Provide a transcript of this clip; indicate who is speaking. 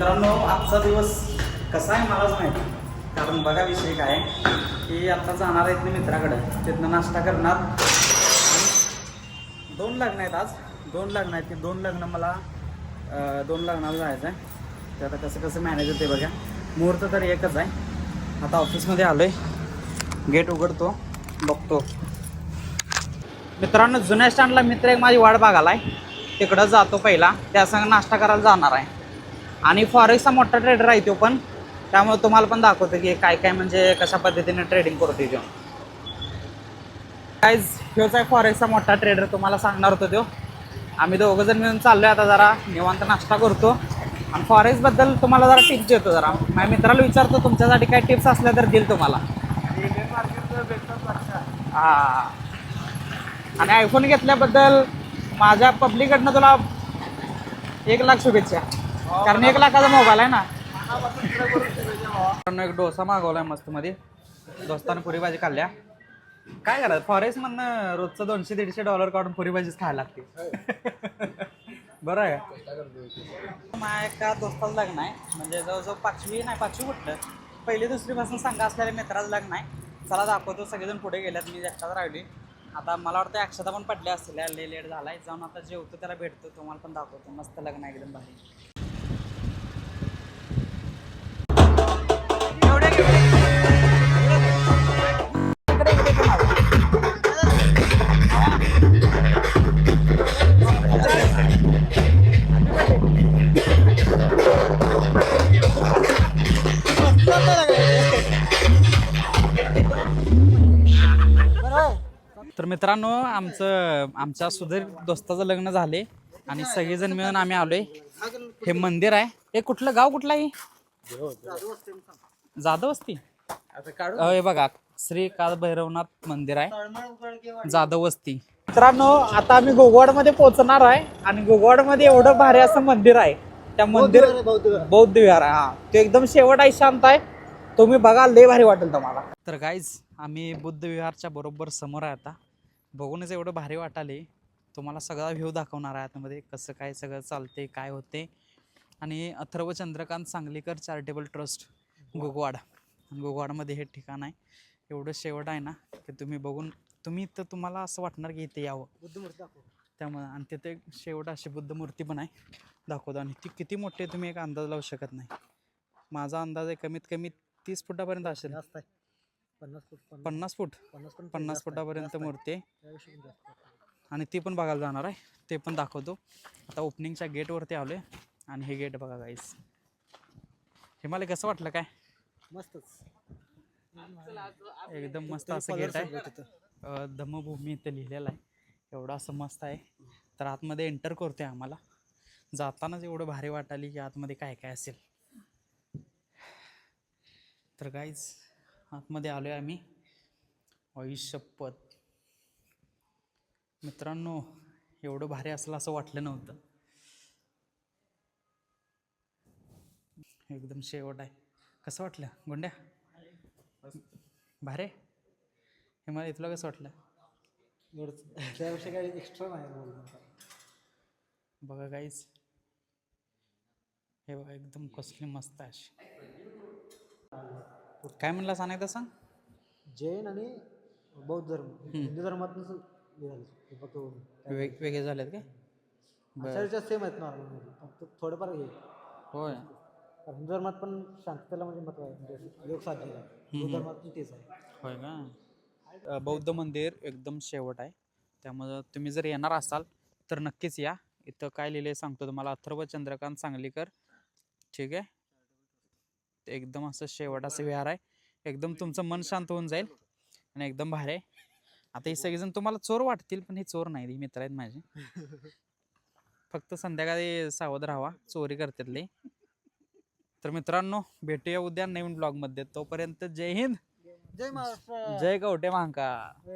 Speaker 1: मित्रांनो, आजचा दिवस कसा आहे मलाच माहिती. कारण बघा विषय काय आहे की आता जाणार आहेत मी मित्राकडं, तिथनं नाश्ता करणार. आणि 2 लग्न आहेत आज, 2 लग्न आहेत. ते 2 लग्न मला 2 लग्नाला जायचं आहे. ते आता कसं कसं मॅनेज होते बघा. मुहूर्त तर एकच आहे. आता ऑफिसमध्ये आलो आहे, गेट उघडतो, बघतो. मित्रांनो, जुन्या स्टँडला मित्र एक माझी वाट बघायला आहे, तिकडं जातो पहिला. त्या संग नाश्ता करायला जाणार आहे. आणि फॉरेक्सचा मोठा ट्रेडर आहे तो पण, त्यामुळे तुम्हाला पण दाखवतो की काय काय म्हणजे कशा पद्धतीने ट्रेडिंग करतो तो. गाईज, ह्योच आहे फॉरेक्सचा मोठा ट्रेडर, तुम्हाला सांगणार होतो तो. आम्ही दोघं जण मिळून चाललोय आता, जरा निवांत नाश्ता करतो आणि फॉरेक्सबद्दल तुम्हाला जरा टिप्स देतो. जरा माझ्या मित्राला विचारतो तुमच्यासाठी काय टिप्स असल्या तर देईल तुम्हाला. हां, आणि आयफोन घेतल्याबद्दल माझ्या पब्लिककडनं तुला 1,00,000 शुभेच्छा. कारण 1,00,000चा मोबाईल आहे ना. एक डोसा मागवलाय मस्त मध्ये, दोस्तानं पुरी भाजी खाल्ल्या. काय करायचं, फॉरेस्ट मधनं रोजचं $200-150 काढून पुरी भाजीच खायला लागते. बरं आहे का. माझ्या एका दोस्ताचं लग्न आहे, म्हणजे जवळजवळ 5वी कुठलं, 1ली-2री पासून संघ असलेल्या मित्राचं लग्न आहे. चला दाखवतो. सगळेजण पुढे गेल्यात, मी एकटाच राहिली. आता मला वाटतं अक्षता पण पडल्या असतील, लेट झालाय. जाऊन आता जेवतो, त्याला भेटतो, तुम्हाला पण दाखवतो. मस्त लग्न आहे, एकदम भारी. तर मित्रांनो, आमच्या सुधीर दोस्ताचं लग्न झाले आणि सगळेजण मिळून आम्ही आलोय. हे मंदिर आहे. हे कुठलं गाव, कुठलं आहे? जाधववस्ती. हे बघा, श्री काल भैरवनाथ मंदिर आहे, जाधववस्ती. मित्रांनो, आता आम्ही गोगवाड मध्ये पोहोचणार आहे आणि गोगवाड मध्ये एवढं भारी असं मंदिर आहे. त्या मंदिर बौद्ध विहार आहे. हा, ते एकदम शेवट आहे, शांत आहे. तुम्ही बघा, लय भारी वाटेल तुम्हाला. तर गाईज, आम्ही बुद्ध विहारच्या बरोबर समोर आहे. आता बघूनच एवढं भारी वाटाले. तुम्हाला सगळा व्ह्यू दाखवणार आहे आतमध्ये, कसं काय सगळं चालते, काय होते. आणि अथर्व चंद्रकांत सांगलीकर चॅरिटेबल ट्रस्ट गोगवाडमध्ये हे ठिकाण आहे. एवढं शेवट आहे ना की तुम्ही तर तुम्हाला असं वाटणार की इथे यावं. बुद्धमूर्ती दाखव त्यामुळे. आणि तिथे शेवट अशी बुद्धमूर्ती पण आहे, दाखवतो. आणि ती किती मोठी आहे तुम्ही एक अंदाज लावू शकत नाही. माझा अंदाज आहे कमीत कमी 30 फुटापर्यंत असेल. 50 फुटापर्यंत मूर्ती आहे. आणि ती पण बघायला जाणार आहे, ते पण दाखवतो. आता ओपनिंगच्या गेटवरती आलोय. आणि हे गेट बघा गाईस. हिमालय कसं वाटलं काय?
Speaker 2: मस्तच,
Speaker 1: एकदम मस्त असं गेट आहे. धम्मभूमी इथं लिहिलेलं आहे, एवढं असं मस्त आहे. तर आतमध्ये एंटर करतोय. आम्हाला जातानाच एवढं भारी वाटाली की आतमध्ये काय काय असेल. तर गाईज, आतमध्ये आलोय आम्ही. शपथ मित्रांनो, एवढं भारी असलं असं वाटलं नव्हतं. एकदम शेवट आहे. कसं वाटलं गुंड्या? भारे. हिमालय, तुला कसं वाटलं?
Speaker 2: त्याविषयी काही एक्स्ट्रा नाही.
Speaker 1: बघा गाईज, हे बघा, एकदम कसली मस्त आहे अशी. काय म्हणला सांग सांग.
Speaker 2: जैन आणि बौद्ध धर्म, हिंदू धर्मातून
Speaker 1: वेगळे झालेत काय?
Speaker 2: सेम आहेत नॉर्मल, फक्त थोडंफार हे.
Speaker 1: होय.
Speaker 2: हिंदू धर्मात पण शांततेला म्हणजे महत्व आहे, म्हणजे योग साधलेला आहे. बौद्ध धर्मात पण तेच आहे.
Speaker 1: होय का? बौद्ध मंदिर एकदम शेवट आहे, त्यामुळं तुम्ही जर येणार असाल तर नक्कीच या. इथं काय लिहिले सांगतो तुम्हाला. अथर्व चंद्रकांत सांगलीकर, ठीक आहे. एकदम असं शेवट असं विहार आहे. एकदम तुमचं मन शांत होऊन जाईल आणि एकदम भारी आहे. आता हे सगळेजण तुम्हाला चोर वाटतील, पण हे चोर नाही, मित्र आहेत माझे. फक्त संध्याकाळी सावध राहावा, चोरी करतात लय. तर मित्रांनो, भेटूया उद्या नवीन ब्लॉग मध्ये. तोपर्यंत जय हिंद,
Speaker 2: जय महाराष्ट्र,
Speaker 1: जय कवठे महांकाळ.